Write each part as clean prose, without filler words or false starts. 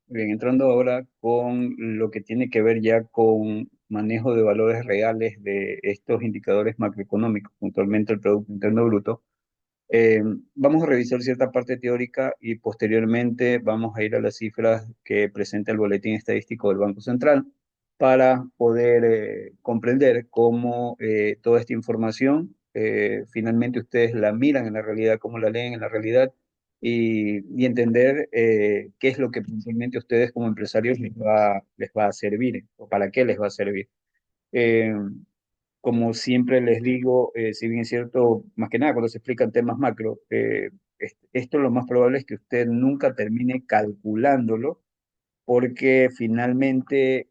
Bien, entrando ahora con lo que tiene que ver ya con manejo de valores reales de estos indicadores macroeconómicos, puntualmente el Producto Interno Bruto. Eh, Vamos a revisar cierta parte teórica y posteriormente vamos a ir a las cifras que presenta el Boletín Estadístico del Banco Central para poder comprender cómo toda esta información finalmente ustedes la miran en la realidad, cómo la leen en la realidad y entender qué es lo que puntualmente a ustedes como empresarios les va a servir o para qué les va a servir. Eh, Como siempre les digo, si bien es cierto, más que nada cuando se explican temas macro, esto lo más probable es que usted nunca termine calculándolo, porque finalmente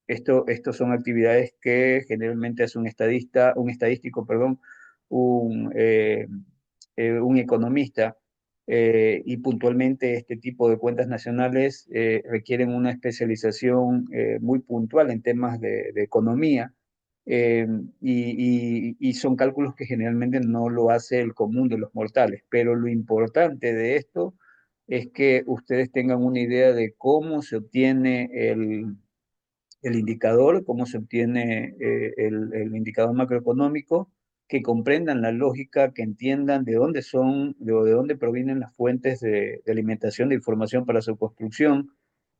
estos son actividades que generalmente hace un estadístico, perdón, un, eh, un economista, y puntualmente este tipo de cuentas nacionales requieren una especialización muy puntual en temas de economía, eh, y son cálculos que generalmente no lo hace el común de los mortales, pero lo importante de esto es que ustedes tengan una idea de cómo se obtiene el indicador, cómo se obtiene el indicador macroeconómico, que comprendan la lógica, que entiendan de dónde son, de dónde provienen las fuentes de alimentación de información para su construcción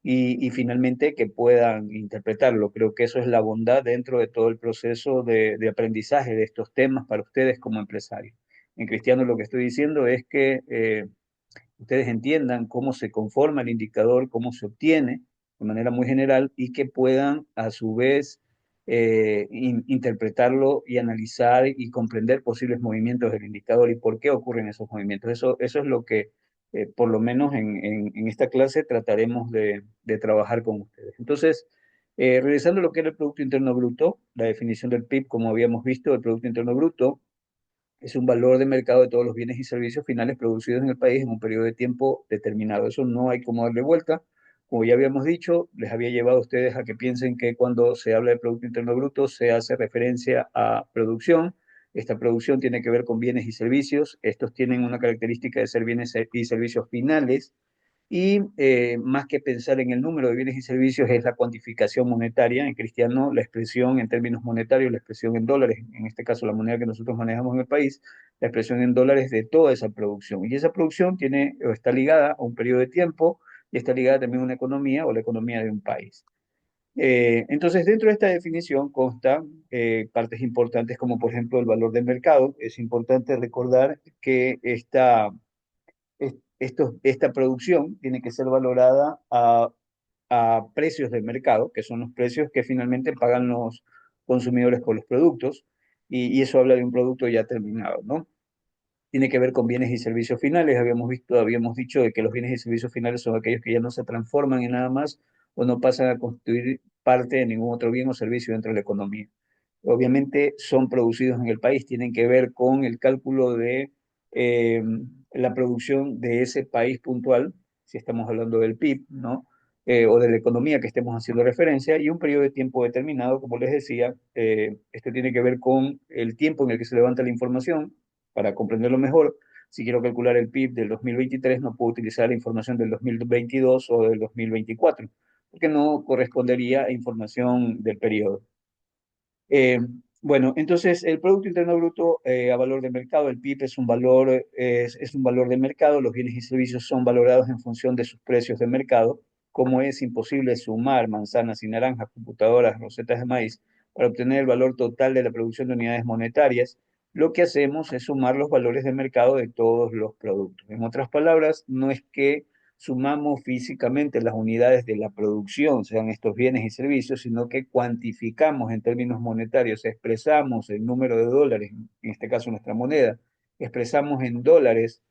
y finalmente que puedan interpretarlo. Creo que eso es la bondad dentro de todo el proceso de aprendizaje de estos temas para ustedes como empresarios. En Cristiano lo que estoy diciendo es que ustedes entiendan cómo se conforma el indicador, cómo se obtiene de manera muy general y que puedan a su vez interpretarlo y analizar y comprender posibles movimientos del indicador y por qué ocurren esos movimientos. Eso es lo que, por lo menos en esta clase, trataremos de trabajar con ustedes. Entonces, revisando lo que era el Producto Interno Bruto, la definición del PIB, como habíamos visto, el Producto Interno Bruto es un valor de mercado de todos los bienes y servicios finales producidos en el país en un periodo de tiempo determinado. Eso no hay como darle vuelta. Como ya habíamos dicho, les había llevado a ustedes a que piensen que cuando se habla de Producto Interno Bruto se hace referencia a producción. Esta producción tiene que ver con bienes y servicios. Estos tienen una característica de ser bienes y servicios finales y más que pensar en el número de bienes y servicios es la cuantificación monetaria. En cristiano, la expresión en términos monetarios, la expresión en dólares, en este caso la moneda que nosotros manejamos en el país, la expresión en dólares de toda esa producción. Y esa producción tiene o está ligada a un periodo de tiempo y está ligada también a una economía o la economía de un país. Entonces, dentro de esta definición constan partes importantes como, por ejemplo, el valor del mercado. Es importante recordar que esta producción tiene que ser valorada a precios del mercado, que son los precios que finalmente pagan los consumidores por los productos, y eso habla de un producto ya terminado, ¿no? Tiene que ver con bienes y servicios finales. Habíamos dicho de que los bienes y servicios finales son aquellos que ya no se transforman en nada más o no pasan a constituir parte de ningún otro bien o servicio dentro de la economía. Obviamente son producidos en el país, tienen que ver con el cálculo de eh, la producción de ese país puntual, si estamos hablando del PIB, ¿no? O de la economía que estemos haciendo referencia, y un periodo de tiempo determinado, como les decía, esto tiene que ver con el tiempo en el que se levanta la información, para comprenderlo mejor. Si quiero calcular el PIB del 2023, no puedo utilizar la información del 2022 o del 2024, porque no correspondería a información del periodo. Eh, bueno, entonces el Producto Interno Bruto a valor de mercado, el PIB es un valor de mercado, los bienes y servicios son valorados en función de sus precios de mercado. Como es imposible sumar manzanas y naranjas, computadoras, rosetas de maíz para obtener el valor total de la producción de unidades monetarias, lo que hacemos es sumar los valores de mercado de todos los productos. En otras palabras, no es que sumamos físicamente las unidades de la producción, sean estos bienes y servicios, sino que cuantificamos en términos monetarios, expresamos el número de dólares, en este caso nuestra moneda, expresamos en dólares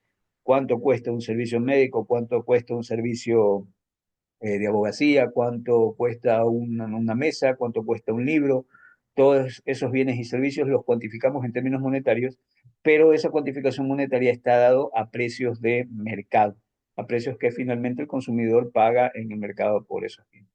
cuánto cuesta un servicio médico, cuánto cuesta un servicio de abogacía, cuánto cuesta una mesa, cuánto cuesta un libro. Todos esos bienes y servicios los cuantificamos en términos monetarios, pero esa cuantificación monetaria está dado a precios de mercado, a precios que finalmente el consumidor paga en el mercado por esos bienes.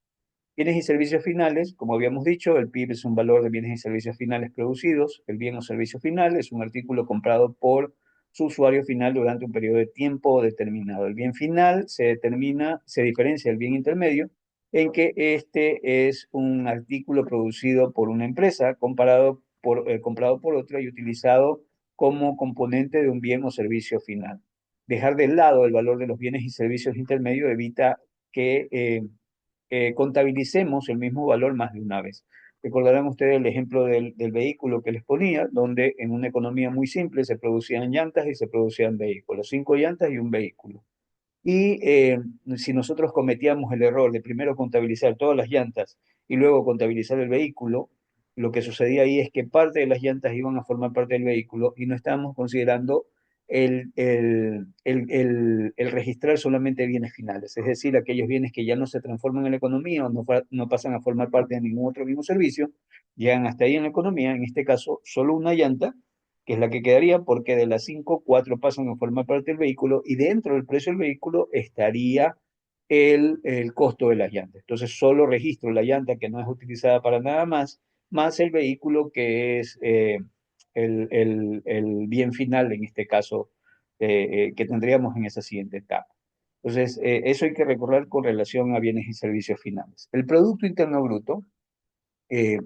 Bienes y servicios finales, como habíamos dicho, el PIB es un valor de bienes y servicios finales producidos. El bien o servicio final es un artículo comprado por su usuario final durante un periodo de tiempo determinado. El bien final se diferencia del bien intermedio en que este es un artículo producido por una empresa comprado por otra y utilizado como componente de un bien o servicio final. Dejar de lado el valor de los bienes y servicios intermedios evita que contabilicemos el mismo valor más de una vez. Recordarán ustedes el ejemplo del vehículo que les ponía, donde en una economía muy simple se producían llantas y se producían vehículos, 5 llantas y un vehículo. Y si nosotros cometíamos el error de primero contabilizar todas las llantas y luego contabilizar el vehículo, lo que sucedía ahí es que parte de las llantas iban a formar parte del vehículo y no estábamos considerando el registrar solamente bienes finales, es decir, aquellos bienes que ya no se transforman en la economía o no pasan a formar parte de ningún otro mismo servicio, llegan hasta ahí en la economía, en este caso solo una llanta, que es la que quedaría, porque de las 5, 4 pasan a formar parte del vehículo y dentro del precio del vehículo estaría el costo de las llantas. Entonces solo registro la llanta que no es utilizada para nada más, más el vehículo que es el bien final, en este caso, que tendríamos en esa siguiente etapa. Entonces, eso hay que recordar con relación a bienes y servicios finales. El Producto Interno Bruto eh,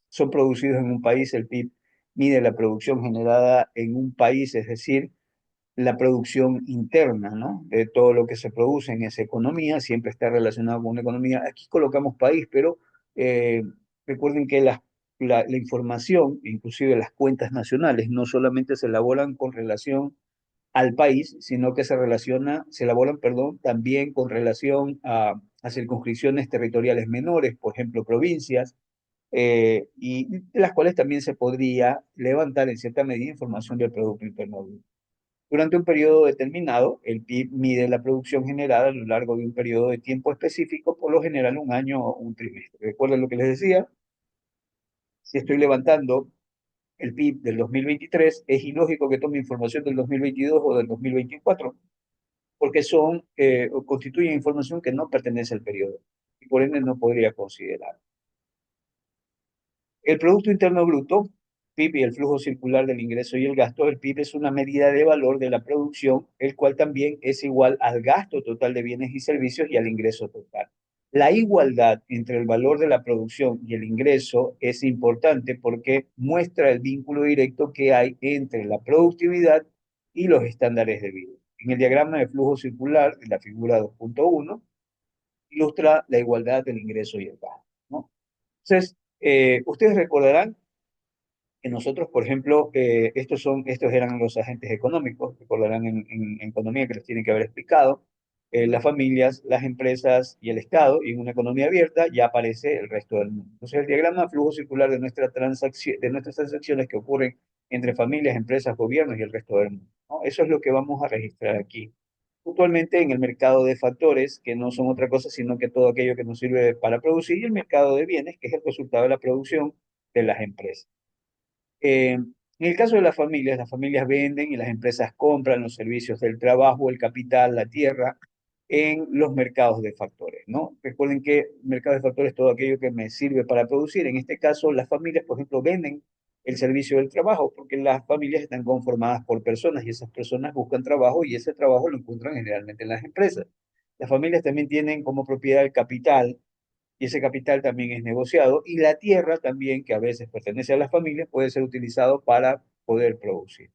son producidos en un país, el PIB mide la producción generada en un país, es decir, la producción interna, ¿no? De todo lo que se produce en esa economía, siempre está relacionado con una economía. Aquí colocamos país, pero eh, recuerden que la información, inclusive las cuentas nacionales, no solamente se elaboran con relación al país, sino que se elaboran, perdón, también con relación a circunscripciones territoriales menores, por ejemplo, provincias, y de las cuales también se podría levantar en cierta medida información del Producto Interno Bruto. Durante un periodo determinado, el PIB mide la producción generada a lo largo de un periodo de tiempo específico, por lo general un año o un trimestre. Recuerden lo que les decía, si estoy levantando el PIB del 2023, es ilógico que tome información del 2022 o del 2024, porque constituyen información que no pertenece al periodo y por ende no podría considerar. El Producto Interno Bruto, PIB y el flujo circular del ingreso y el gasto. El PIB es una medida de valor de la producción, el cual también es igual al gasto total de bienes y servicios y al ingreso total. La igualdad entre el valor de la producción y el ingreso es importante porque muestra el vínculo directo que hay entre la productividad y los estándares de vida. En el diagrama de flujo circular de la figura 2.1 ilustra la igualdad del ingreso y el gasto, ¿no? Entonces, ustedes recordarán que nosotros, por ejemplo, estos eran los agentes económicos, recordarán en economía que les tienen que haber explicado, las familias, las empresas y el Estado, y en una economía abierta ya aparece el resto del mundo. Entonces, el diagrama de flujo circular de nuestras transacciones que ocurren entre familias, empresas, gobiernos y el resto del mundo, ¿no? Eso es lo que vamos a registrar aquí. Puntualmente en el mercado de factores, que no son otra cosa sino que todo aquello que nos sirve para producir, y el mercado de bienes, que es el resultado de la producción de las empresas. En el caso de las familias venden y las empresas compran los servicios del trabajo, el capital, la tierra en los mercados de factores, ¿no? Recuerden que el mercado de factores es todo aquello que me sirve para producir. En este caso, las familias, por ejemplo, venden el servicio del trabajo porque las familias están conformadas por personas y esas personas buscan trabajo y ese trabajo lo encuentran generalmente en las empresas. Las familias también tienen como propiedad el capital y ese capital también es negociado y la tierra también, que a veces pertenece a las familias, puede ser utilizado para poder producir.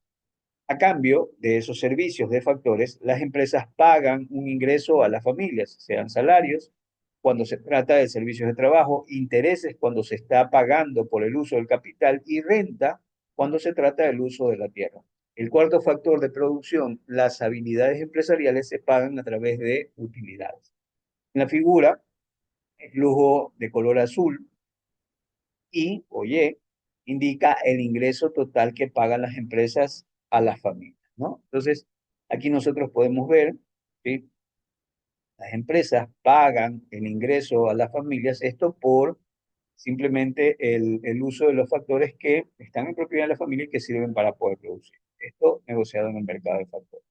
A cambio de esos servicios de factores, las empresas pagan un ingreso a las familias, sean salarios cuando se trata de servicios de trabajo, intereses cuando se está pagando por el uso del capital y renta cuando se trata del uso de la tierra. El cuarto factor de producción, las habilidades empresariales, se pagan a través de utilidades. En la figura el flujo de color azul y, oye, indica el ingreso total que pagan las empresas a las familias, ¿no? Entonces, aquí nosotros podemos ver, ¿sí? Las empresas pagan el ingreso a las familias, esto por simplemente el uso de los factores que están en propiedad de la familia y que sirven para poder producir. Esto negociado en el mercado de factores.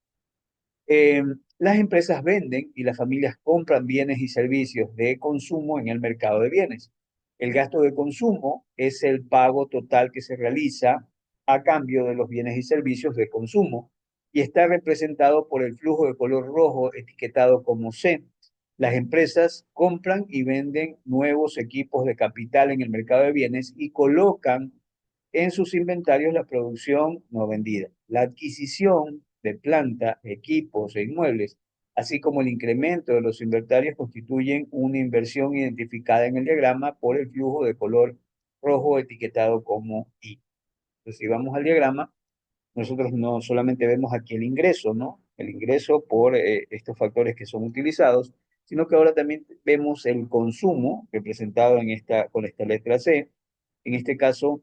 Eh, las empresas venden y las familias compran bienes y servicios de consumo en el mercado de bienes. El gasto de consumo es el pago total que se realiza a cambio de los bienes y servicios de consumo. y está representado por el flujo de color rojo etiquetado como C. Las empresas compran y venden nuevos equipos de capital en el mercado de bienes y colocan en sus inventarios la producción no vendida. La adquisición de planta, equipos e inmuebles, así como el incremento de los inventarios, constituyen una inversión identificada en el diagrama por el flujo de color rojo etiquetado como I. Entonces, si vamos al diagrama, nosotros no solamente vemos aquí el ingreso, ¿no? El ingreso por estos factores que son utilizados, sino que ahora también vemos el consumo representado con esta letra C. En este caso,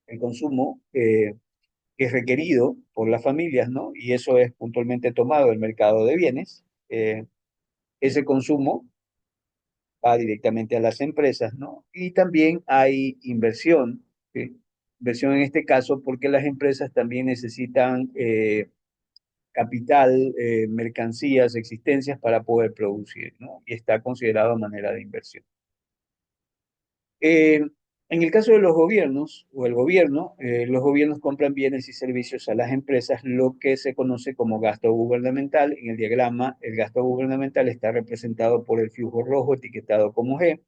el consumo que es requerido por las familias, ¿no? Y eso es puntualmente tomado del mercado de bienes. Ese consumo va directamente a las empresas, ¿no? Y también hay inversión, ¿sí? Inversión en este caso porque las empresas también necesitan capital, mercancías, existencias para poder producir, ¿no? Y está considerado de manera de inversión. Eh, en el caso de los gobiernos o el gobierno, los gobiernos compran bienes y servicios a las empresas, lo que se conoce como gasto gubernamental. En el diagrama, el gasto gubernamental está representado por el flujo rojo etiquetado como G.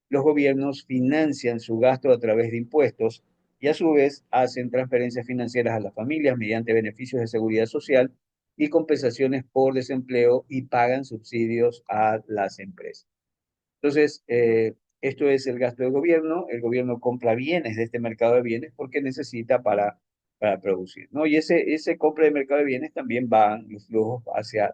Los gobiernos financian su gasto a través de impuestos y a su vez hacen transferencias financieras a las familias mediante beneficios de seguridad social y compensaciones por desempleo y pagan subsidios a las empresas. Entonces, esto es el gasto del gobierno. El gobierno compra bienes de este mercado de bienes porque necesita para producir, ¿no? Y ese compra de mercado de bienes también van los flujos hacia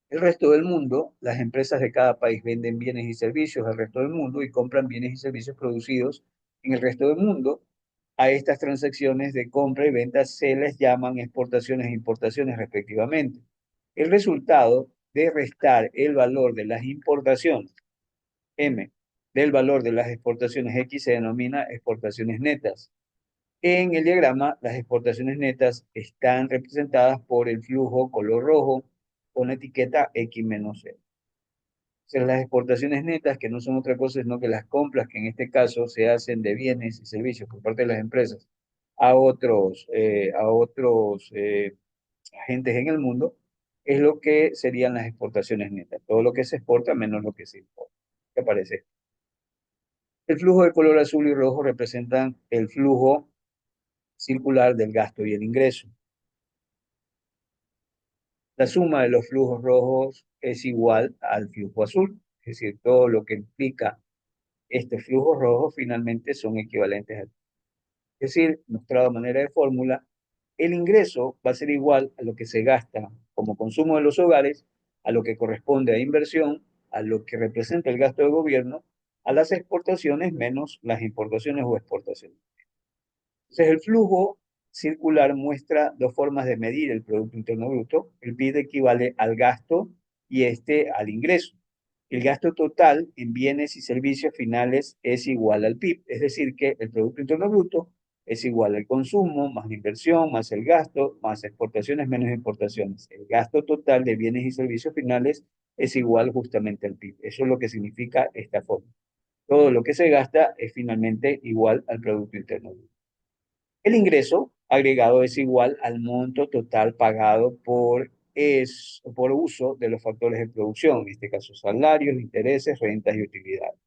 el resto del mundo. Las empresas de cada país venden bienes y servicios al resto del mundo y compran bienes y servicios producidos en el resto del mundo. A estas transacciones de compra y venta se les llaman exportaciones e importaciones respectivamente. El resultado de restar el valor de las importaciones M del valor de las exportaciones X se denomina exportaciones netas. En el diagrama, las exportaciones netas están representadas por el flujo color rojo con la etiqueta X-C. O sea, las exportaciones netas, que no son otra cosa sino que las compras que en este caso se hacen de bienes y servicios por parte de las empresas a otros agentes en el mundo, es lo que serían las exportaciones netas. Todo lo que se exporta menos lo que se importa. ¿Qué parece? El flujo de color azul y rojo representan el flujo circular del gasto y el ingreso. La suma de los flujos rojos es igual al flujo azul, es decir, todo lo que implica estos flujos rojos finalmente son equivalentes a. Es decir, mostrado de manera de fórmula, el ingreso va a ser igual a lo que se gasta como consumo de los hogares, a lo que corresponde a inversión, a lo que representa el gasto de gobierno, a las exportaciones menos las importaciones o exportaciones. Entonces, el flujo circular muestra dos formas de medir el Producto Interno Bruto. El PIB equivale al gasto y este al ingreso. El gasto total en bienes y servicios finales es igual al PIB, es decir, que el Producto Interno Bruto es igual al consumo, más la inversión, más el gasto, más exportaciones, menos importaciones. El gasto total de bienes y servicios finales es igual justamente al PIB. Eso es lo que significa esta forma. Todo lo que se gasta es finalmente igual al Producto Interno Bruto. El ingreso agregado es igual al monto total pagado por uso de los factores de producción, en este caso salarios, intereses, rentas y utilidades.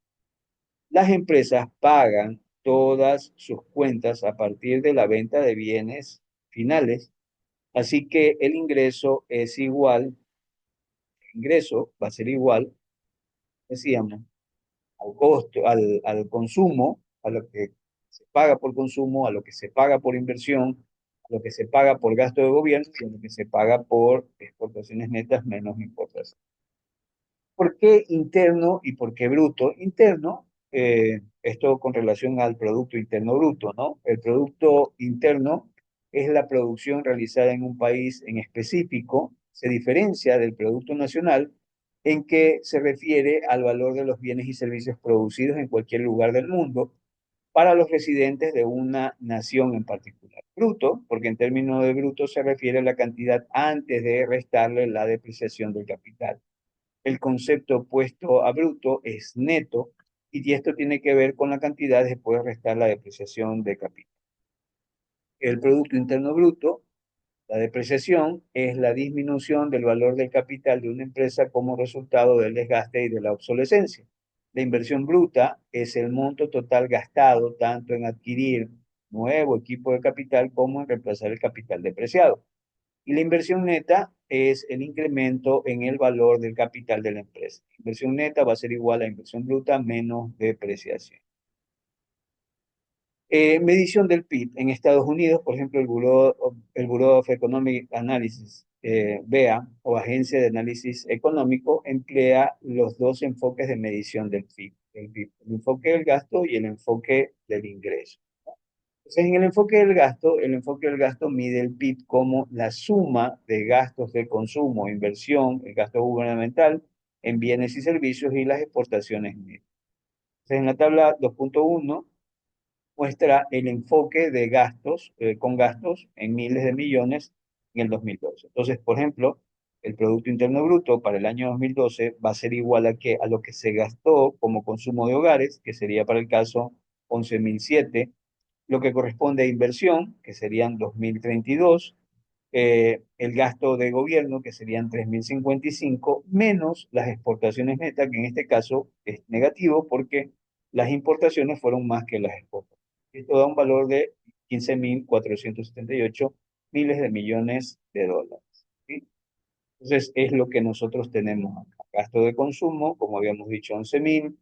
Las empresas pagan todas sus cuentas a partir de la venta de bienes finales, así que el ingreso va a ser igual, decíamos, al costo, al consumo, a lo que se paga por consumo, a lo que se paga por inversión, a lo que se paga por gasto de gobierno y a lo que se paga por exportaciones netas menos importaciones. ¿Por qué interno y por qué bruto? Interno, esto con relación al Producto Interno Bruto, ¿no? El Producto Interno es la producción realizada en un país en específico, se diferencia del Producto Nacional en que se refiere al valor de los bienes y servicios producidos en cualquier lugar del mundo para los residentes de una nación en particular. Bruto, porque en términos de bruto se refiere a la cantidad antes de restarle la depreciación del capital. El concepto opuesto a bruto es neto y esto tiene que ver con la cantidad después de restar la depreciación de capital. El Producto Interno Bruto, la depreciación, es la disminución del valor del capital de una empresa como resultado del desgaste y de la obsolescencia. La inversión bruta es el monto total gastado tanto en adquirir nuevo equipo de capital como en reemplazar el capital depreciado. Y la inversión neta es el incremento en el valor del capital de la empresa. La inversión neta va a ser igual a inversión bruta menos depreciación. Medición del PIB. En Estados Unidos, por ejemplo, el Bureau of Economic Analysis, BEA, o Agencia de Análisis Económico, emplea los dos enfoques de medición del PIB, el enfoque del gasto y el enfoque del ingreso. Entonces, en el enfoque del gasto mide el PIB como la suma de gastos de consumo, inversión, el gasto gubernamental en bienes y servicios y las exportaciones netas. Entonces, en la tabla 2.1 muestra el enfoque de gastos, con gastos en miles de millones en el 2012. Entonces, por ejemplo, el Producto Interno Bruto para el año 2012 va a ser igual a lo que se gastó como consumo de hogares, que sería para el caso 11.007, lo que corresponde a inversión, que serían 2.032, el gasto de gobierno, que serían 3.055, menos las exportaciones netas, que en este caso es negativo porque las importaciones fueron más que las exportaciones. Esto da un valor de 15.478 miles de millones de dólares. ¿Sí? Entonces, es lo que nosotros tenemos acá. Gasto de consumo, como habíamos dicho, 11.000.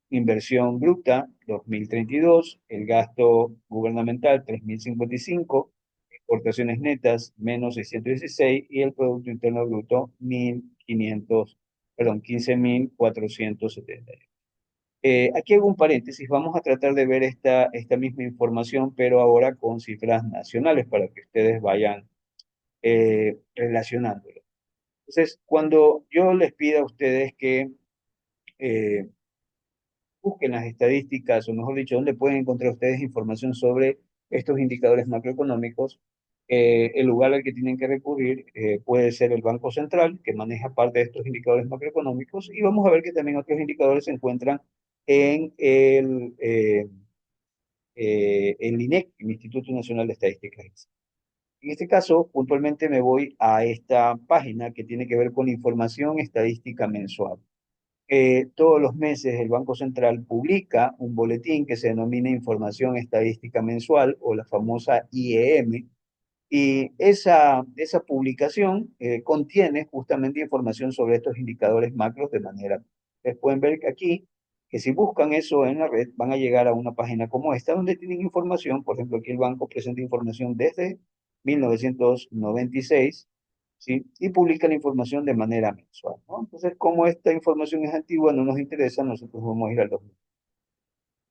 Inversión bruta, 2.032. El gasto gubernamental, 3.055. Exportaciones netas, menos 616. Y el Producto Interno Bruto, 1.500, perdón, 15.470. Aquí hago un paréntesis, vamos a tratar de ver esta misma información, pero ahora con cifras nacionales para que ustedes vayan relacionándolo. Entonces, cuando yo les pido a ustedes que eh, busquen las estadísticas, o mejor dicho, dónde pueden encontrar ustedes información sobre estos indicadores macroeconómicos, el lugar al que tienen que recurrir puede ser el Banco Central, que maneja parte de estos indicadores macroeconómicos, y vamos a ver que también otros indicadores se encuentran en el INEC, el Instituto Nacional de Estadísticas. En este caso, puntualmente me voy a esta página que tiene que ver con información estadística mensual. Todos los meses el Banco Central publica un boletín que se denomina Información Estadística Mensual o la famosa IEM, y esa publicación contiene justamente información sobre estos indicadores macros de manera. Ustedes pueden ver que aquí que si buscan eso en la red van a llegar a una página como esta donde tienen información. Por ejemplo, aquí el banco presenta información desde 1996, ¿sí? Y publica la información de manera mensual, ¿no? Entonces, como esta información es antigua, no nos interesa, nosotros vamos a ir al 2000.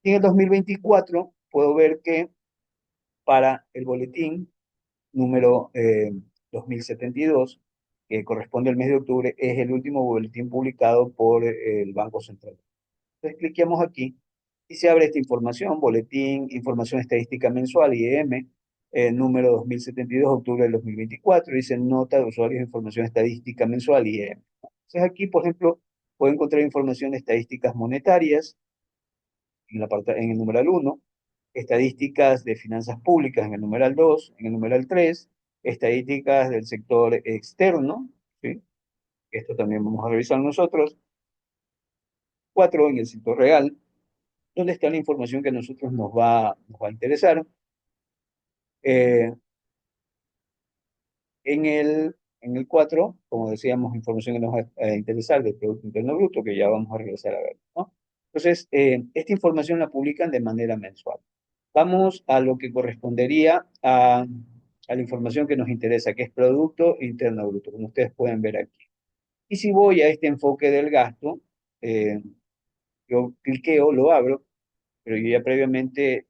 Y en el 2024 puedo ver que para el boletín número 2072, que corresponde al mes de octubre, es el último boletín publicado por el Banco Central. Entonces, cliqueamos aquí y se abre esta información, boletín, información estadística mensual, IEM, número 2072, octubre del 2024, dice nota de usuarios de información estadística mensual, IEM. Entonces, aquí, por ejemplo, puedo encontrar información de estadísticas monetarias en el numeral 1, estadísticas de finanzas públicas en el numeral 2, en el numeral 3, estadísticas del sector externo, ¿sí? Esto también vamos a revisar nosotros. 4, en el sector real, donde está la información que a nosotros nos va a interesar. Eh, en el 4, como decíamos, información que nos va a interesar del Producto Interno Bruto, que ya vamos a regresar a ver, ¿no? Entonces, esta información la publican de manera mensual. Vamos a lo que correspondería a la información que nos interesa, que es Producto Interno Bruto, como ustedes pueden ver aquí. Y si voy a este enfoque del gasto, eh, yo cliqueo, lo abro, pero yo ya previamente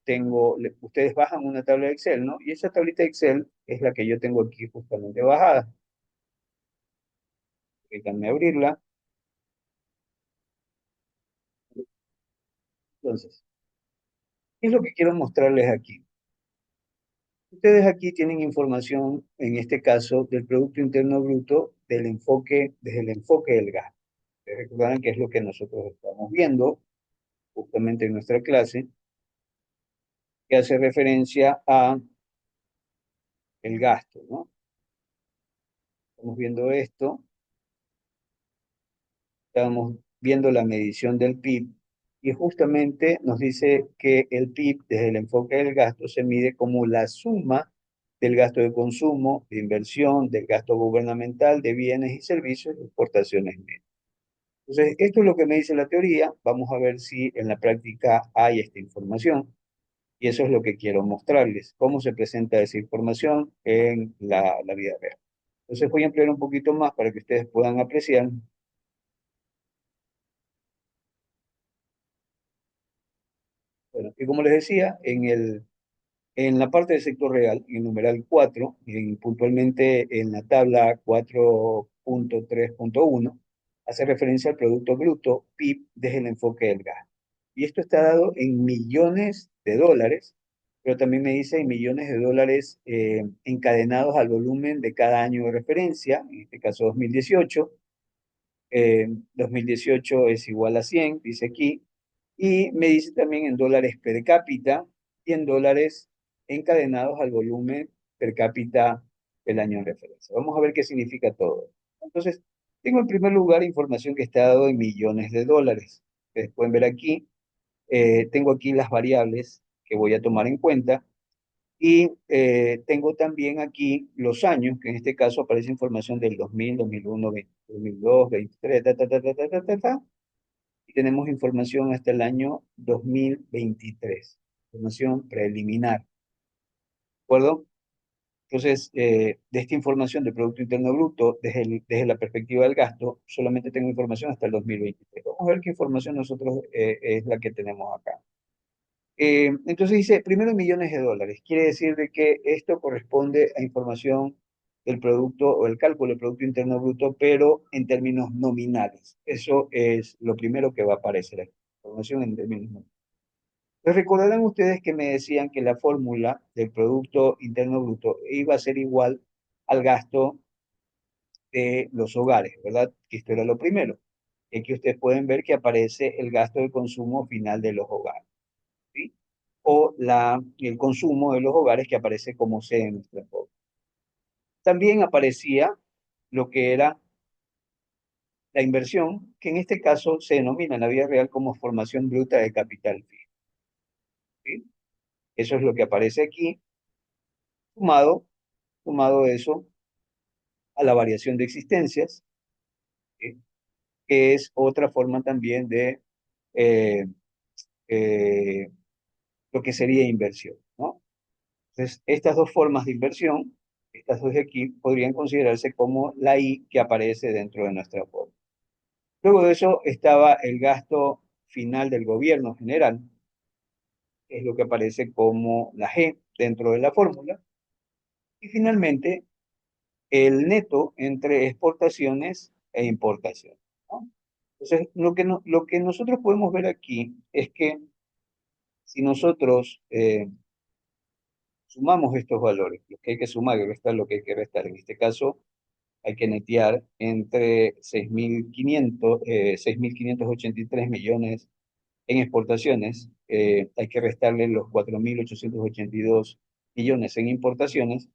ustedes bajan una tabla de Excel, ¿no? Y esa tablita de Excel es la que yo tengo aquí justamente bajada. Déjenme abrirla. Entonces, ¿qué es lo que quiero mostrarles aquí? Ustedes aquí tienen información, en este caso, del Producto Interno Bruto, desde el enfoque del gasto. Ustedes recordarán que es lo que nosotros estamos viendo justamente en nuestra clase, que hace referencia a el gasto, ¿no? Estamos viendo esto, estamos viendo la medición del PIB y justamente nos dice que el PIB desde el enfoque del gasto se mide como la suma del gasto de consumo, de inversión, del gasto gubernamental, de bienes y servicios y exportaciones netas. Entonces, esto es lo que me dice la teoría. Vamos a ver si en la práctica hay esta información. Y eso es lo que quiero mostrarles, cómo se presenta esa información en la vida real. Entonces voy a ampliar un poquito más para que ustedes puedan apreciar. Bueno, y como les decía, en la parte del sector real, en el numeral 4, puntualmente en la tabla 4.3.1, hace referencia al Producto Bruto, PIB, desde el enfoque del gasto. Y esto está dado en millones de dólares, pero también me dice en millones de dólares encadenados al volumen de cada año de referencia, en este caso 2018. 2018 es igual a 100, dice aquí, y me dice también en dólares per cápita y en dólares encadenados al volumen per cápita del año en referencia. Vamos a ver qué significa todo. Entonces, tengo en primer lugar información que está dado en millones de dólares. Ustedes pueden ver aquí, tengo aquí las variables que voy a tomar en cuenta y tengo también aquí los años, que en este caso aparece información del 2000, 2001, 2002, 23, ta, ta, ta, ta, ta, ta, ta, ta, y tenemos información hasta el año 2023, información preliminar, ¿de acuerdo? Entonces, de esta información del Producto Interno Bruto, desde la perspectiva del gasto, solamente tengo información hasta el 2023. Vamos a ver qué información nosotros es la que tenemos acá. Entonces dice, primero millones de dólares. Quiere decir de que esto corresponde a información del producto o el cálculo del Producto Interno Bruto, pero en términos nominales. Eso es lo primero que va a aparecer aquí. Información en términos nominales. Les recordarán ustedes que me decían que la fórmula del Producto Interno Bruto iba a ser igual al gasto de los hogares, ¿verdad? Que esto era lo primero. Es que ustedes pueden ver que aparece el gasto de consumo final de los hogares. ¿Sí? O el consumo de los hogares que aparece como C en nuestra foto. También aparecía lo que era la inversión, que en este caso se denomina en la vida real como formación bruta de capital fijo. ¿Sí? Eso es lo que aparece aquí, sumado, sumado eso a la variación de existencias, ¿sí? Que es otra forma también de eh, eh, lo que sería inversión, ¿no? Entonces, estas dos formas de inversión, estas dos de aquí, podrían considerarse como la I que aparece dentro de nuestra fórmula. Luego de eso estaba el gasto final del gobierno general, que es lo que aparece como la G dentro de la fórmula. Y finalmente, el neto entre exportaciones e importaciones, ¿no? Entonces, lo que nosotros podemos ver aquí es que si nosotros sumamos estos valores, lo que hay que sumar y restar lo que hay que restar, en este caso hay que netear entre 6.583 millones en exportaciones, hay que restarle los 4.882 millones en importaciones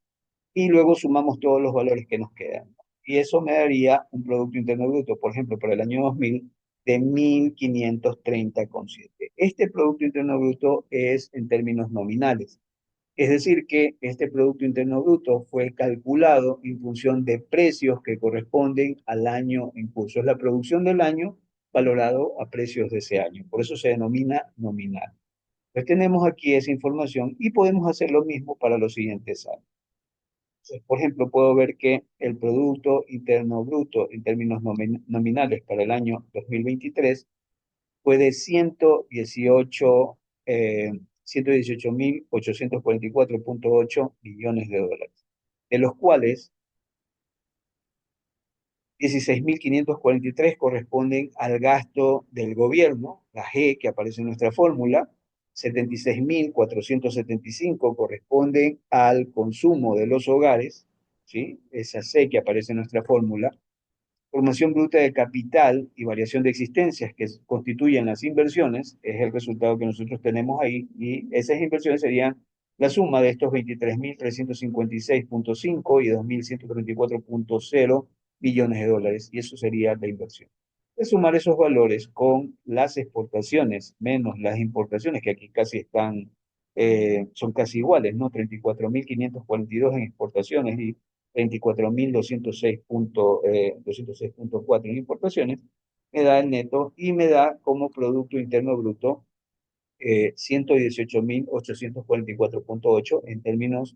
y luego sumamos todos los valores que nos quedan. Y eso me daría un Producto Interno Bruto, por ejemplo, para el año 2000 de 1.530,7. Este Producto Interno Bruto es en términos nominales. Es decir, que este Producto Interno Bruto fue calculado en función de precios que corresponden al año en curso. Es la producción del año valorado a precios de ese año. Por eso se denomina nominal. Entonces tenemos aquí esa información y podemos hacer lo mismo para los siguientes años. Entonces, por ejemplo, puedo ver que el Producto Interno Bruto en términos nominales para el año 2023 fue de 118.844,8 millones de dólares, de los cuales 16.543 corresponden al gasto del gobierno, la G que aparece en nuestra fórmula, 76.475 corresponden al consumo de los hogares, ¿sí? Esa C que aparece en nuestra fórmula, formación bruta de capital y variación de existencias que constituyen las inversiones, es el resultado que nosotros tenemos ahí, y esas inversiones serían La suma de estos 23.356,5 y 2.134,0 millones de dólares, y eso sería la inversión. De sumar esos valores con las exportaciones menos las importaciones, que aquí casi están, son casi iguales, ¿no? 34.542 en exportaciones y 24.206,4 en importaciones, me da el neto y me da como Producto Interno Bruto 118.844,8 en términos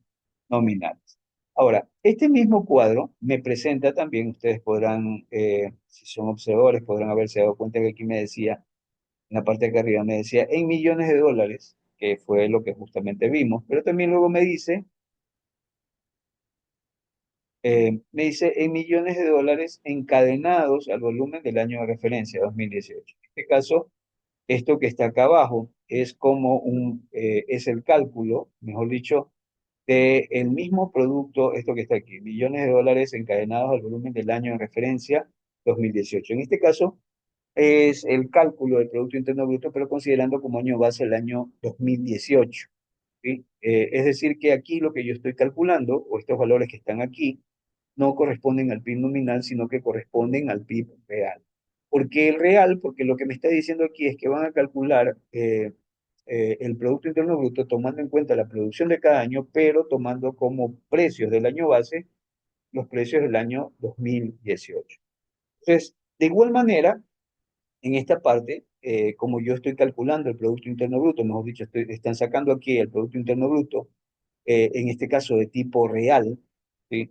nominales. Ahora, este mismo cuadro me presenta también, ustedes podrán, si son observadores, podrán haberse dado cuenta que aquí me decía, en la parte de acá arriba me decía, en millones de dólares, que fue lo que justamente vimos, pero también luego me dice en millones de dólares encadenados al volumen del año de referencia, 2018. En este caso, esto que está acá abajo es como es el cálculo, mejor dicho, de el mismo producto, esto que está aquí, millones de dólares encadenados al volumen del año de referencia 2018. En este caso es el cálculo del Producto Interno Bruto, pero considerando como año base el año 2018. ¿Sí? Es decir, que aquí lo que yo estoy calculando, o estos valores que están aquí, no corresponden al PIB nominal, sino que corresponden al PIB real. ¿Por qué el real? Porque lo que me está diciendo aquí es que van a calcular el Producto Interno Bruto tomando en cuenta la producción de cada año, pero tomando como precios del año base los precios del año 2018. Entonces, de igual manera, en esta parte, como yo estoy calculando el Producto Interno Bruto, mejor dicho, están sacando aquí el Producto Interno Bruto, en este caso de tipo real, ¿sí?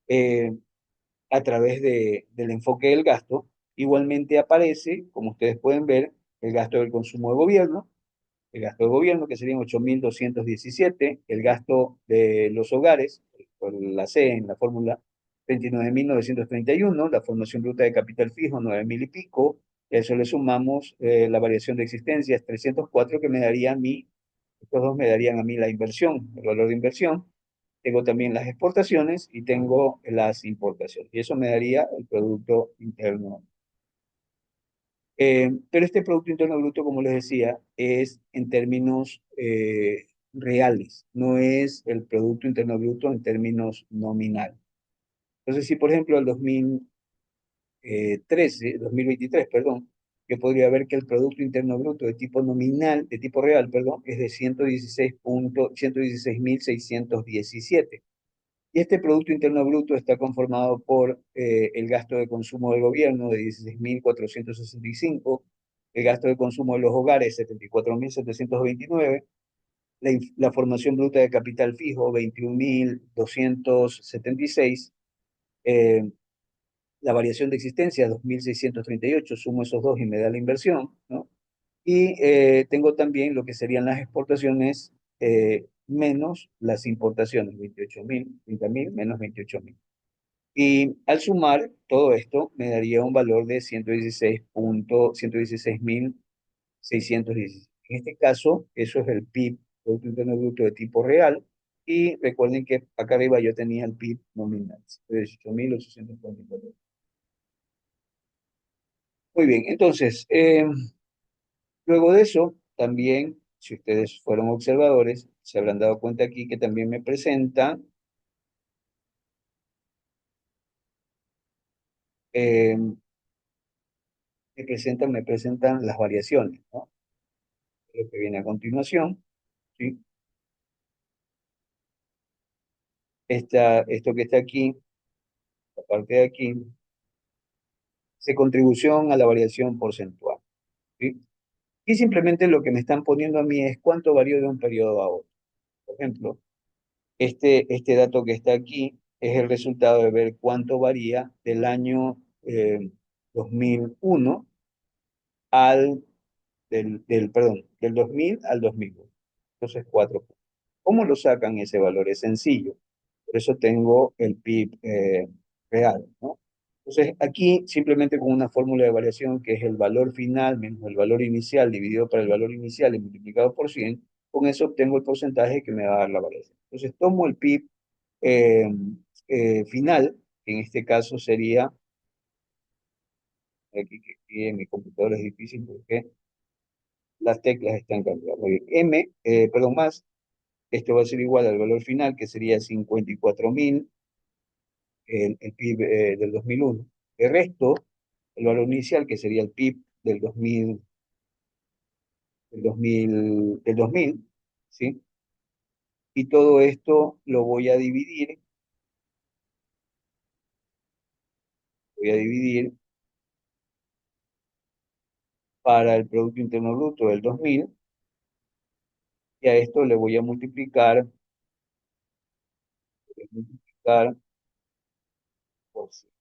Eh, a través del enfoque del gasto, igualmente aparece, como ustedes pueden ver, el gasto del consumo de gobierno, el gasto de gobierno, que serían 8.217, el gasto de los hogares, por la C en la fórmula 29.931, la formación bruta de capital fijo 9.000 y pico, a eso le sumamos la variación de existencias 304 que me daría a mí, estos dos me darían a mí la inversión, el valor de inversión, tengo también las exportaciones y tengo las importaciones. Y eso me daría el Producto Interno. Pero este Producto Interno Bruto, como les decía, es en términos reales, no es el Producto Interno Bruto en términos nominal. Entonces, si por ejemplo el 2023, perdón, yo podría ver que el Producto Interno Bruto de tipo nominal, de tipo real, perdón, es de 116.617. Y este Producto Interno Bruto está conformado por el gasto de consumo del gobierno de 16.465, el gasto de consumo de los hogares 74.729, la formación bruta de capital fijo 21.276, eh, la variación de existencia 2.638, sumo esos dos y me da la inversión, ¿no? Y tengo también lo que serían las exportaciones menos las importaciones, 28.000, 30.000 menos 28.000. Y al sumar todo esto, me daría un valor de 116.616.616. En este caso, eso es el PIB, Producto Interno Bruto de tipo real. Y recuerden que acá arriba yo tenía el PIB nominal, 18.844. Muy bien, entonces, luego de eso, también, si ustedes fueron observadores, se habrán dado cuenta aquí que también eh, me presentan las variaciones, ¿no? Lo que viene a continuación, ¿sí? Esto que está aquí, la parte de aquí, es contribución a la variación porcentual, ¿sí? Y simplemente lo que me están poniendo a mí es cuánto varió de un periodo a otro. Por ejemplo, este dato que está aquí es el resultado de ver cuánto varía del año 2001 al, perdón, del 2000 al 2001. Entonces, 4 puntos. ¿Cómo lo sacan ese valor? Es sencillo. Por eso tengo el PIB real, ¿no? Entonces, aquí simplemente con una fórmula de variación que es el valor final menos el valor inicial dividido por el valor inicial y multiplicado por 100, con eso obtengo el porcentaje que me va a dar la variación. Entonces, tomo el PIB eh, final, que en este caso sería, aquí en mi computadora es difícil porque las teclas están cambiando. Muy bien. Perdón, más esto va a ser igual al valor final, que sería 54.000, el PIB del 2001. El resto, el valor inicial, que sería el PIB del 2000, ¿sí? Y todo esto lo voy a dividir para el Producto Interno Bruto del 2000, y a esto le voy a multiplicar por 100,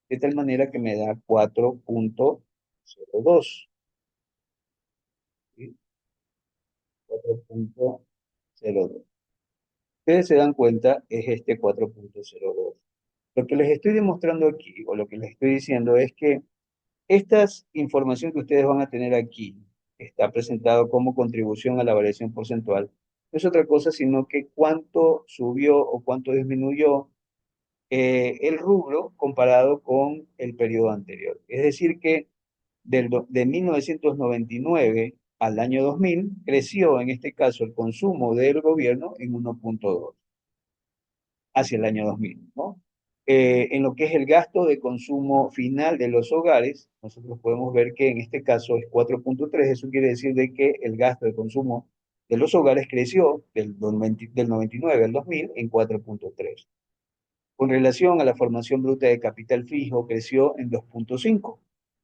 de tal manera que me da 4,02, ¿sí? 4,02. Ustedes se dan cuenta, es este 4,02. Lo que les estoy demostrando aquí, o lo que les estoy diciendo, es que esta información que ustedes van a tener aquí, que está presentado como contribución a la variación porcentual, no es otra cosa sino que cuánto subió o cuánto disminuyó el rubro comparado con el periodo anterior. Es decir, que de 1999 al año 2000 creció en este caso el consumo del gobierno en 1,2 hacia el año 2000, ¿no? En lo que es el gasto de consumo final de los hogares, nosotros podemos ver que en este caso es 4,3. Eso quiere decir de que el gasto de consumo de los hogares creció del 99 al 2000 en 4,3. Con relación a la formación bruta de capital fijo, creció en 2,5.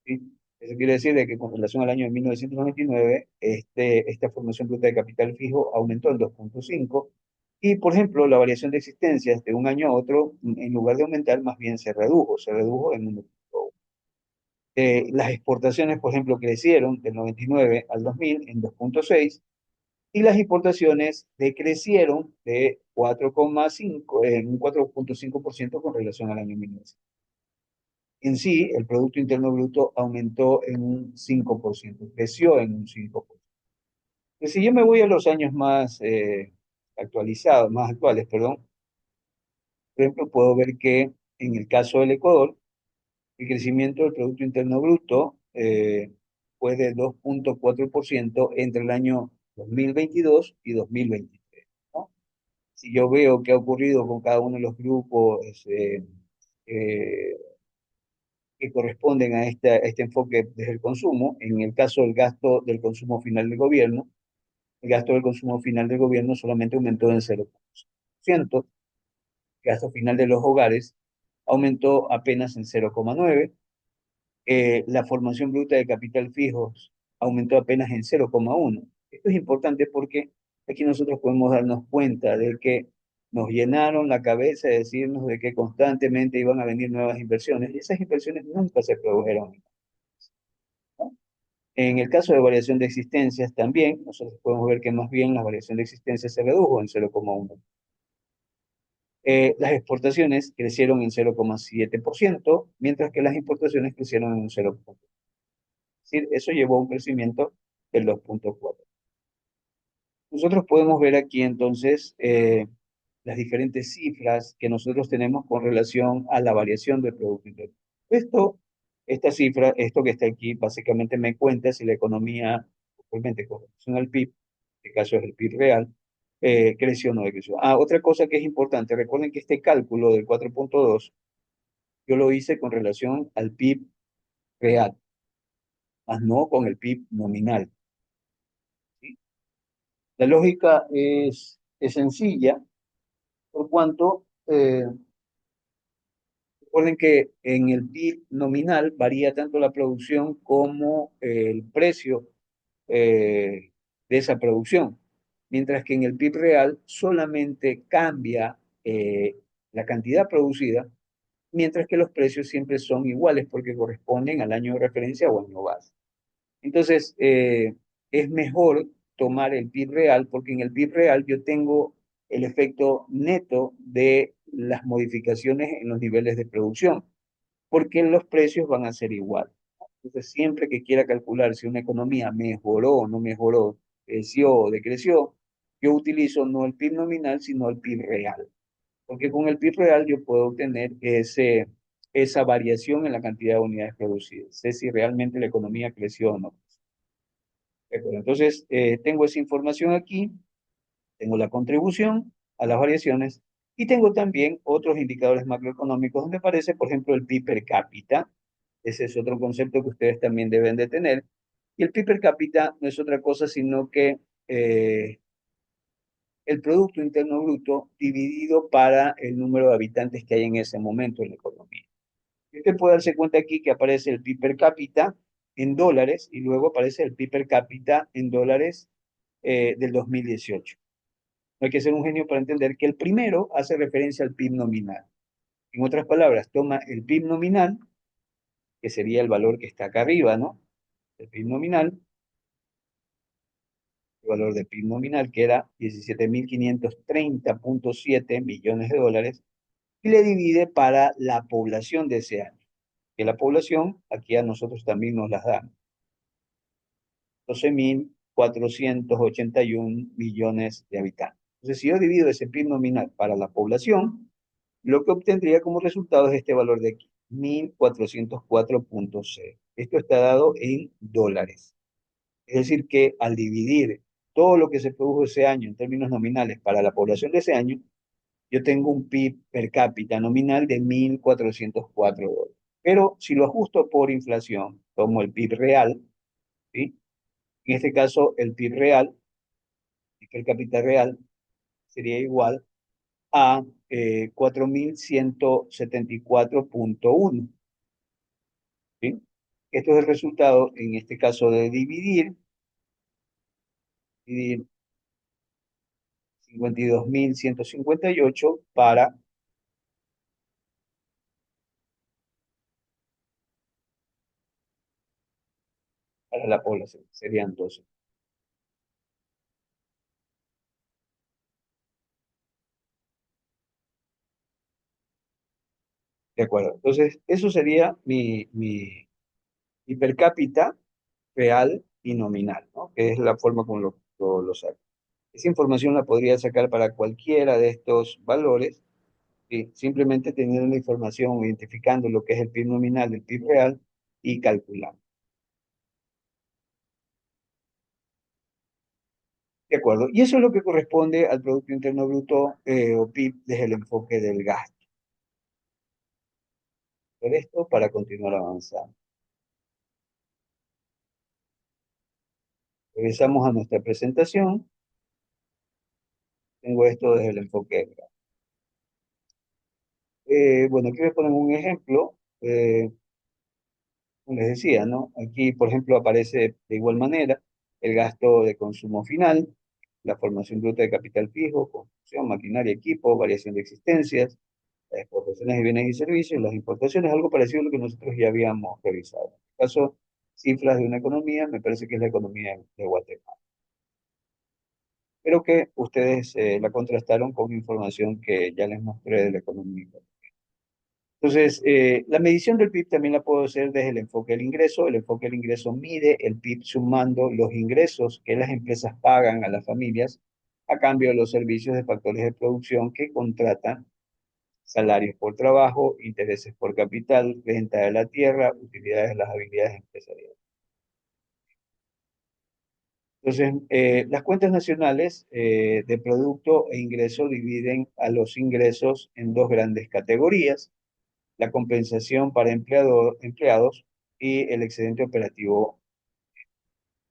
¿Sí? Eso quiere decir de que con relación al año de 1999, esta formación bruta de capital fijo aumentó en 2,5. Y, por ejemplo, la variación de existencias de un año a otro, en lugar de aumentar, más bien se redujo en 1,1. Las exportaciones, por ejemplo, crecieron del 99 al 2000 en 2,6, y las importaciones decrecieron de 4,5, en un 4,5% con relación al año 1900. En sí, el Producto Interno Bruto aumentó en un 5%, creció en un 5%. Y si yo me voy a los años más actuales, perdón, por ejemplo, puedo ver que en el caso del Ecuador, el crecimiento del Producto Interno Bruto fue de 2,4% entre el año 2022 y 2023, ¿no? Si yo veo qué ha ocurrido con cada uno de los grupos eh, que corresponden a este enfoque desde el consumo, en el caso del gasto del consumo final del gobierno, el gasto del consumo final del gobierno solamente aumentó en 0,5%, el gasto final de los hogares aumentó apenas en 0,9%, la formación bruta de capital fijos aumentó apenas en 0,1%. Esto es importante porque aquí nosotros podemos darnos cuenta de que nos llenaron la cabeza de decirnos de que constantemente iban a venir nuevas inversiones, y esas inversiones nunca se produjeron, ¿no? En el caso de variación de existencias también, nosotros podemos ver que más bien la variación de existencias se redujo en 0,1. Las exportaciones crecieron en 0,7%, mientras que las importaciones crecieron en un 0,4%. Es decir, eso llevó a un crecimiento del 2,4. Nosotros podemos ver aquí entonces las diferentes cifras que nosotros tenemos con relación a la variación del Producto Interno. Esta cifra, esto que está aquí, básicamente me cuenta si la economía, obviamente con relación al PIB, en este caso es el PIB real, creció o no decreció. Otra cosa que es importante, recuerden que este cálculo del 4,2 yo lo hice con relación al PIB real, más no con el PIB nominal, ¿sí? La lógica es sencilla, por cuanto recuerden que en el PIB nominal varía tanto la producción como el precio de esa producción, mientras que en el PIB real solamente cambia la cantidad producida, mientras que los precios siempre son iguales porque corresponden al año de referencia o año base. Entonces, es mejor tomar el PIB real porque en el PIB real yo tengo el efecto neto de las modificaciones en los niveles de producción, porque los precios van a ser igual. Entonces, siempre que quiera calcular si una economía mejoró o no mejoró, creció o decreció, yo utilizo no el PIB nominal, sino el PIB real, porque con el PIB real yo puedo obtener esa variación en la cantidad de unidades producidas, sé si realmente la economía creció o no. Entonces, tengo esa información aquí Tengo la contribución a las variaciones y tengo también otros indicadores macroeconómicos donde aparece, por ejemplo, el PIB per cápita. Ese es otro concepto que ustedes también deben de tener. Y el PIB per cápita no es otra cosa sino que el Producto Interno Bruto dividido para el número de habitantes que hay en ese momento en la economía. Usted puede darse cuenta aquí que aparece el PIB per cápita en dólares y luego aparece el PIB per cápita en dólares del 2018. No hay que ser un genio para entender que el primero hace referencia al PIB nominal. En otras palabras, toma el PIB nominal, que sería el valor que está acá arriba, ¿no? El PIB nominal, el valor del PIB nominal, que era 17.530.7 millones de dólares, y le divide para la población de ese año. Que la población, aquí a nosotros también nos las dan. 12.481 millones de habitantes. Entonces, si yo divido ese PIB nominal para la población, lo que obtendría como resultado es este valor de aquí, 1.404.0. Esto está dado en dólares. Es decir, que al dividir todo lo que se produjo ese año en términos nominales para la población de ese año, yo tengo un PIB per cápita nominal de 1.404 dólares. Pero si lo ajusto por inflación, tomo el PIB real, ¿sí? En este caso, el PIB real, el capital real, sería igual a 4.174.1. ¿Sí? Esto es el resultado, en este caso, de dividir 52.158 para la población. Serían 12. ¿De acuerdo? Entonces, eso sería mi per cápita real y nominal, ¿no? Que es la forma como lo saco. Esa información la podría sacar para cualquiera de estos valores, ¿sí? Simplemente teniendo la información, identificando lo que es el PIB nominal del PIB real y calculando. De acuerdo. Y eso es lo que corresponde al Producto Interno Bruto o PIB desde el enfoque del gasto. Por esto, para continuar avanzando. Regresamos a nuestra presentación. Tengo esto desde el enfoque del gasto. Bueno, aquí voy a poner un ejemplo. Como les decía, ¿no? Aquí, por ejemplo, aparece de igual manera el gasto de consumo final, la formación bruta de capital fijo, construcción, maquinaria, equipo, variación de existencias, las exportaciones de bienes y servicios, las importaciones, algo parecido a lo que nosotros ya habíamos revisado. En este caso, cifras de una economía, me parece que es la economía de Guatemala. Pero que ustedes la contrastaron con información que ya les mostré de la economía. Entonces, la medición del PIB también la puedo hacer desde el enfoque del ingreso. El enfoque del ingreso mide el PIB sumando los ingresos que las empresas pagan a las familias a cambio de los servicios de factores de producción que contratan, salarios por trabajo, intereses por capital, renta de la tierra, utilidades de las habilidades empresariales. Entonces, las cuentas nacionales de producto e ingreso dividen a los ingresos en dos grandes categorías: la compensación para empleados y el excedente operativo.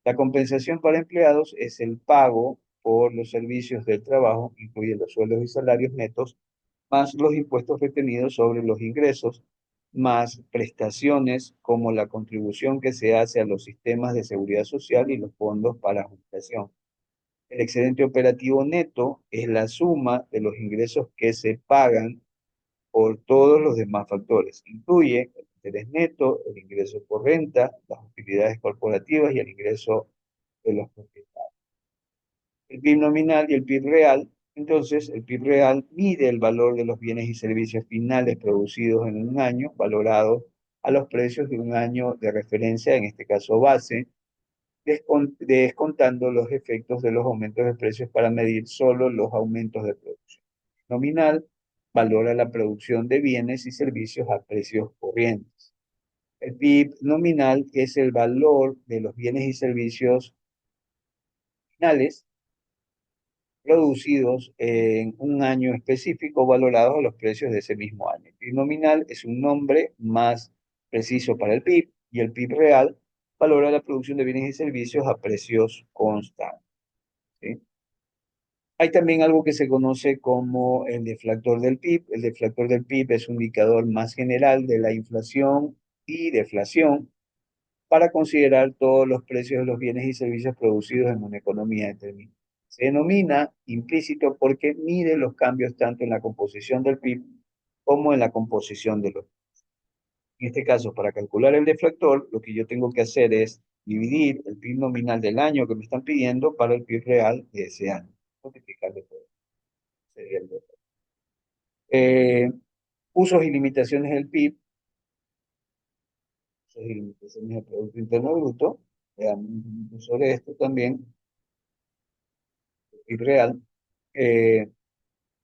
La compensación para empleados es el pago por los servicios del trabajo, incluye los sueldos y salarios netos, más los impuestos retenidos sobre los ingresos, más prestaciones como la contribución que se hace a los sistemas de seguridad social y los fondos para jubilación. El excedente operativo neto es la suma de los ingresos que se pagan por todos los demás factores. Incluye el interés neto, el ingreso por renta, las utilidades corporativas y el ingreso de los propietarios. El PIB nominal y el PIB real. Entonces, el PIB real mide el valor de los bienes y servicios finales producidos en un año, valorado a los precios de un año de referencia, en este caso base, descontando los efectos de los aumentos de precios para medir solo los aumentos de producción. Nominal valora la producción de bienes y servicios a precios corrientes. El PIB nominal es el valor de los bienes y servicios finales producidos en un año específico valorados a los precios de ese mismo año. El PIB nominal es un nombre más preciso para el PIB y el PIB real valora la producción de bienes y servicios a precios constantes. ¿Sí? Hay también algo que se conoce como el deflactor del PIB. El deflactor del PIB es un indicador más general de la inflación y deflación para considerar todos los precios de los bienes y servicios producidos en una economía determinada. Se denomina implícito porque mide los cambios tanto en la composición del PIB como en la composición de los. En este caso, para calcular el deflactor, lo que yo tengo que hacer es dividir el PIB nominal del año que me están pidiendo para el PIB real de ese año. Multiplicarlo por sería el deflactor. Eh, Usos y limitaciones del PIB, usos y limitaciones del Producto Interno Bruto. Veamos un poquito sobre esto también, el PIB real. Eh,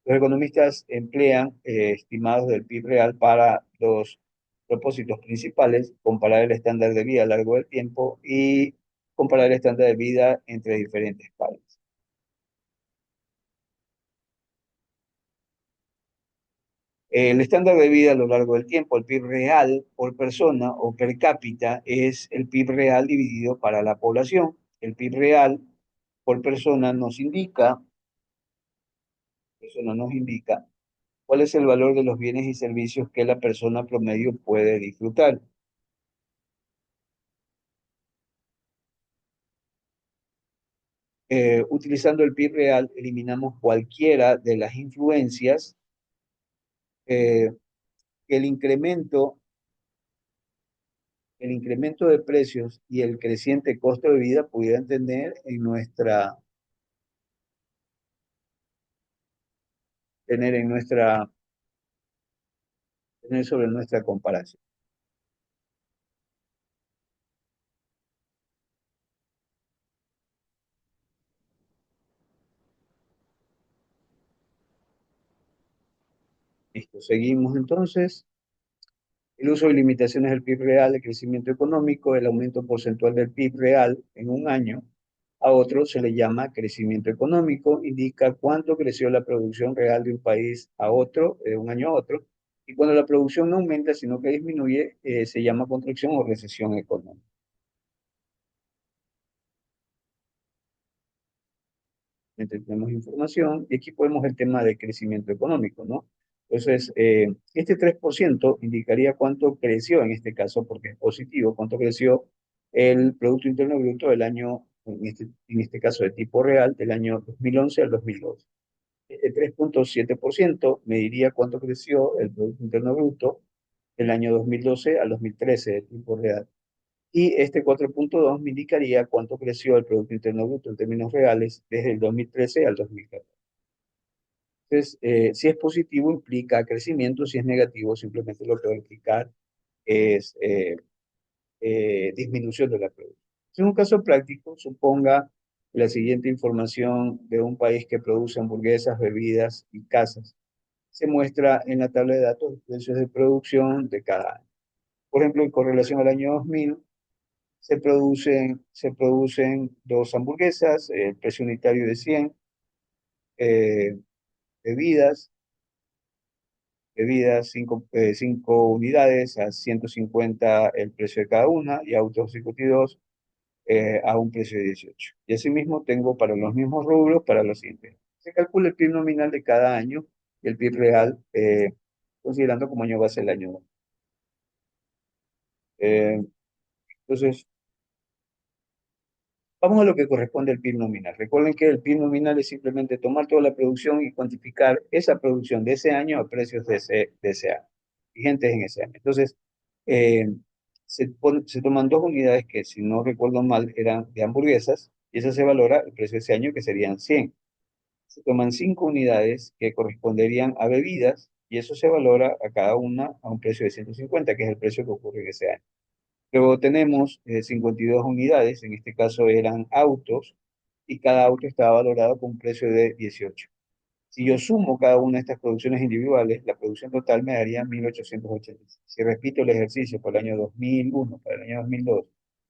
Los economistas emplean estimados del PIB real para dos propósitos principales: comparar el estándar de vida a lo largo del tiempo y comparar el estándar de vida entre diferentes países. El estándar de vida a lo largo del tiempo, el PIB real por persona o per cápita, es el PIB real dividido para la población. El PIB real por persona nos indica cuál es el valor de los bienes y servicios que la persona promedio puede disfrutar. Utilizando el PIB real, eliminamos cualquiera de las influencias eh, que el incremento de precios y el creciente costo de vida pudieran tener en nuestra, tener sobre nuestra comparación. Listo, seguimos entonces. El uso y limitaciones del PIB real, el crecimiento económico, el aumento porcentual del PIB real en un año a otro se le llama crecimiento económico, indica cuánto creció la producción real de un país a otro, de un año a otro, y cuando la producción no aumenta, sino que disminuye, se llama contracción o recesión económica. Tenemos información y aquí podemos el tema de crecimiento económico, ¿no? Entonces, este 3% indicaría cuánto creció en este caso, porque es positivo, cuánto creció el Producto Interno Bruto del año, en este caso de tipo real, del año 2011 al 2012. El 3,7% me diría cuánto creció el Producto Interno Bruto del año 2012 al 2013 de tipo real. Y este 4,2 me indicaría cuánto creció el Producto Interno Bruto en términos reales desde el 2013 al 2014. Entonces, si es positivo implica crecimiento, si es negativo simplemente lo que va a implicar es disminución de la producción. En un caso práctico, suponga la siguiente información de un país que produce hamburguesas, bebidas y casas. Se muestra en la tabla de datos los precios de producción de cada año. Por ejemplo, en correlación al año 2000, se producen dos hamburguesas, el precio unitario de 100, eh, bebidas, cinco unidades a 150 el precio de cada una, y autos ejecutados a un precio de 18. Y asimismo tengo para los mismos rubros para los siguientes. Se calcula el PIB nominal de cada año y el PIB real, considerando como año base el año 2. Entonces, vamos a lo que corresponde al PIB nominal. Recuerden que el PIB nominal es simplemente tomar toda la producción y cuantificar esa producción de ese año a precios de ese año, vigentes en ese año. Entonces, eh, se toman dos unidades que, si no recuerdo mal, eran de hamburguesas, y eso se valora el precio de ese año, que serían 100. Se toman cinco unidades que corresponderían a bebidas, y eso se valora a cada una a un precio de 150, que es el precio que ocurre en ese año. Luego tenemos 52 unidades, en este caso eran autos, y cada auto estaba valorado con un precio de 18. Si yo sumo cada una de estas producciones individuales, la producción total me daría 1886. Si repito el ejercicio para el año 2001, para el año 2002,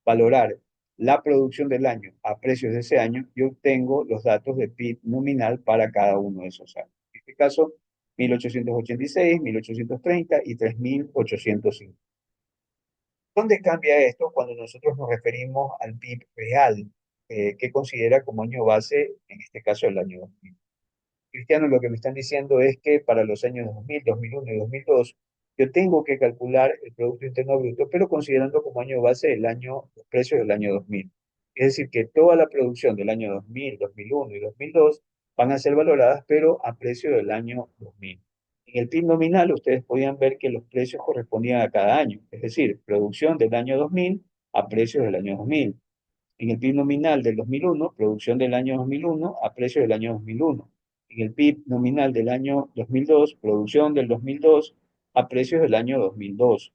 valorar la producción del año a precios de ese año, yo obtengo los datos de PIB nominal para cada uno de esos años. En este caso, 1886, 1830 y 3805. ¿Dónde cambia esto cuando nosotros nos referimos al PIB real, que considera como año base, en este caso, el año 2000? Cristiano, lo que me están diciendo es que para los años 2000, 2001 y 2002, yo tengo que calcular el Producto Interno Bruto, pero considerando como año base los precios del año 2000. Es decir, que toda la producción del año 2000, 2001 y 2002 van a ser valoradas, pero a precio del año 2000. En el PIB nominal, ustedes podían ver que los precios correspondían a cada año, es decir, producción del año 2000 a precios del año 2000. En el PIB nominal del 2001, producción del año 2001 a precio del año 2001. En el PIB nominal del año 2002, producción del 2002 a precios del año 2002.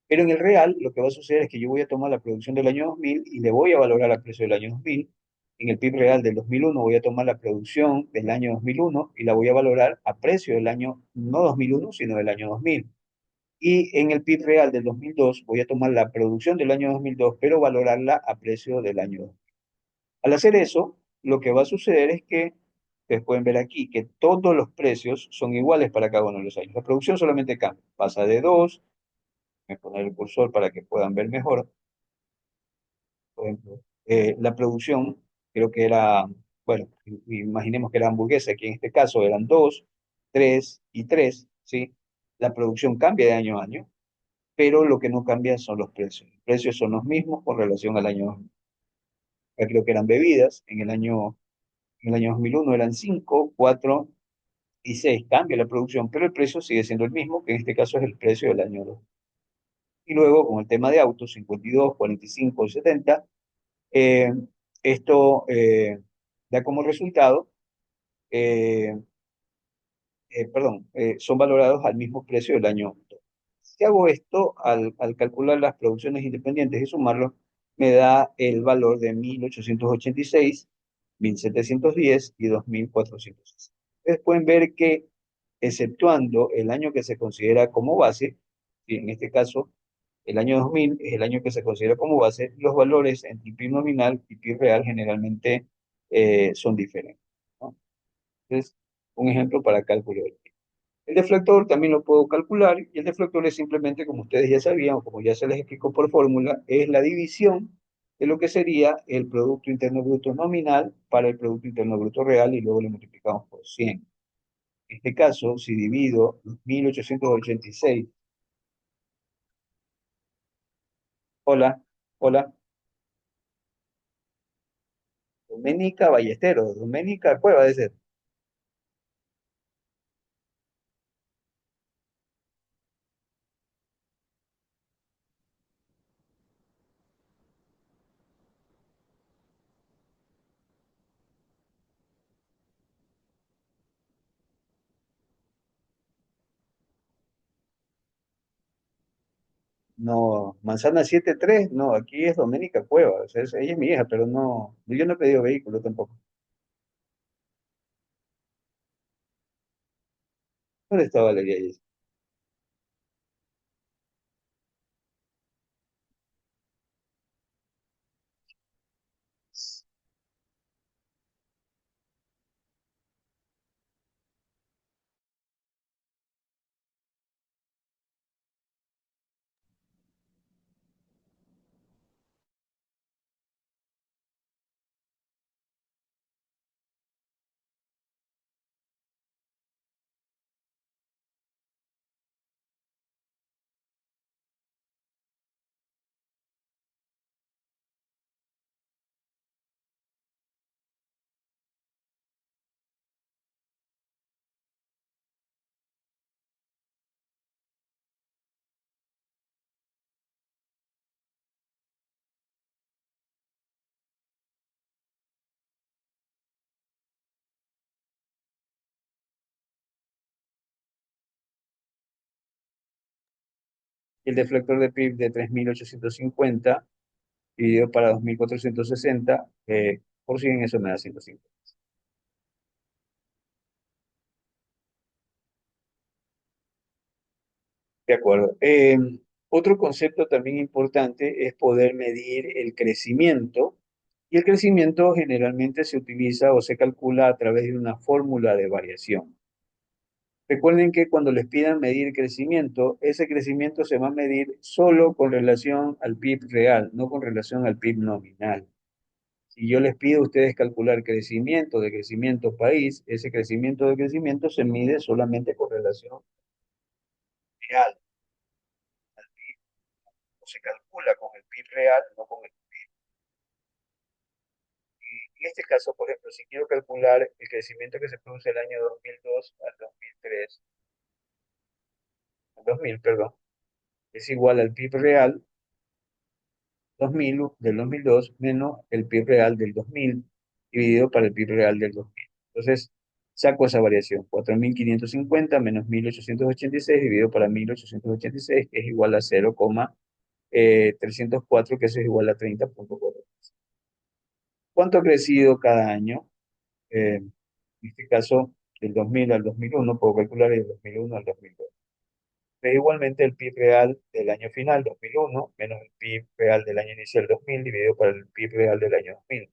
Pero en el real, lo que va a suceder es que yo voy a tomar la producción del año 2000 y le voy a valorar a precio del año 2000. En el PIB real del 2001 voy a tomar la producción del año 2001 y la voy a valorar a precio del año, no 2001, sino del año 2000. Y en el PIB real del 2002 voy a tomar la producción del año 2002, pero valorarla a precio del año 2000. Al hacer eso, lo que va a suceder es que, ustedes pueden ver aquí, que todos los precios son iguales para cada uno de los años. La producción solamente cambia, pasa de 2, voy a poner el cursor para que puedan ver mejor. Por ejemplo, la producción, creo que era, bueno, imaginemos que era hamburguesa, aquí en este caso eran 2, 3 y 3, ¿sí? La producción cambia de año a año, pero lo que no cambia son los precios. Los precios son los mismos con relación al año 2000. Acá creo que eran bebidas, en el año 2001 eran 5, 4 y 6. Cambia la producción, pero el precio sigue siendo el mismo, que en este caso es el precio del año 2. Y luego, con el tema de autos, 52, 45 y 70, eh, esto da como resultado, eh, perdón, son valorados al mismo precio del año 2. Si hago esto, al calcular las producciones independientes y sumarlos, me da el valor de 1886, 1710 y 2460. Ustedes pueden ver que, exceptuando el año que se considera como base, y en este caso el año 2000 es el año que se considera como base, los valores entre PIB nominal y PIB real generalmente son diferentes, ¿no? Entonces, un ejemplo para cálculo. El deflector también lo puedo calcular y el deflector es simplemente, como ustedes ya sabían o como ya se les explicó por fórmula, es la división de lo que sería el Producto Interno Bruto nominal para el Producto Interno Bruto real y luego lo multiplicamos por 100. En este caso, si divido 1886, hola, hola, Doménica Ballesteros, Doménica Cueva de ser. No, Manzana 73, no, aquí es Doménica Cueva, o sea, ella es mi hija, pero no, yo no he pedido vehículo tampoco. ¿Dónde está Valeria? El deflector de PIB de 3.850 dividido para 2.460 por 100, eso me da 150. De acuerdo. Otro concepto también importante es poder medir el crecimiento, y el crecimiento generalmente se utiliza o se calcula a través de una fórmula de variación. Recuerden que cuando les pidan medir crecimiento, ese crecimiento se va a medir solo con relación al PIB real, no con relación al PIB nominal. Si yo les pido a ustedes calcular crecimiento de crecimiento país, ese crecimiento de crecimiento se mide solamente con relación real, o se calcula con el PIB real, no con el... En este caso, por ejemplo, si quiero calcular el crecimiento que se produce del año 2002 al 2003, al 2000, perdón, es igual al PIB real 2000, del 2002 menos el PIB real del 2000 dividido para el PIB real del 2000. Entonces, saco esa variación, 4.550 menos 1.886 dividido para 1.886, que es igual a 0,304, que eso es igual a 30,4. ¿Cuánto ha crecido cada año? En este caso, del 2000 al 2001, puedo calcular el 2001 al 2002. Es igualmente el PIB real del año final, 2001, menos el PIB real del año inicial, 2000, dividido por el PIB real del año 2000.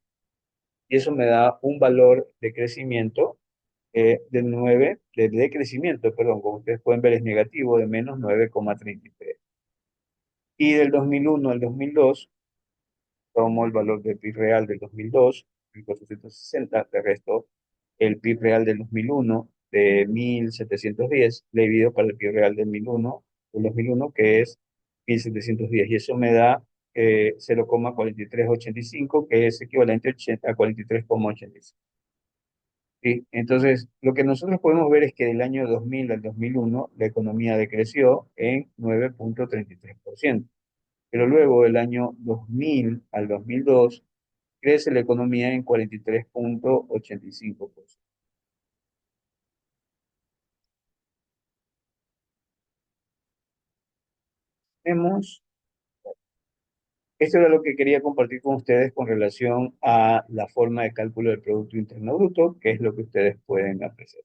Y eso me da un valor de crecimiento del 9, de crecimiento, perdón, como ustedes pueden ver es negativo, de menos 9,33. Y del 2001 al 2002, tomo el valor del PIB real del 2002, 1.460, de resto el PIB real del 2001 de 1.710, le divido para el PIB real del 2001, que es 1.710, y eso me da 0,4385, que es equivalente a 43,85. ¿Sí? Entonces, lo que nosotros podemos ver es que del año 2000 al 2001 la economía decreció en 9,33%, pero luego del año 2000 al 2002 crece la economía en 43,85%. Vemos, esto era lo que quería compartir con ustedes con relación a la forma de cálculo del Producto Interno Bruto, que es lo que ustedes pueden apreciar.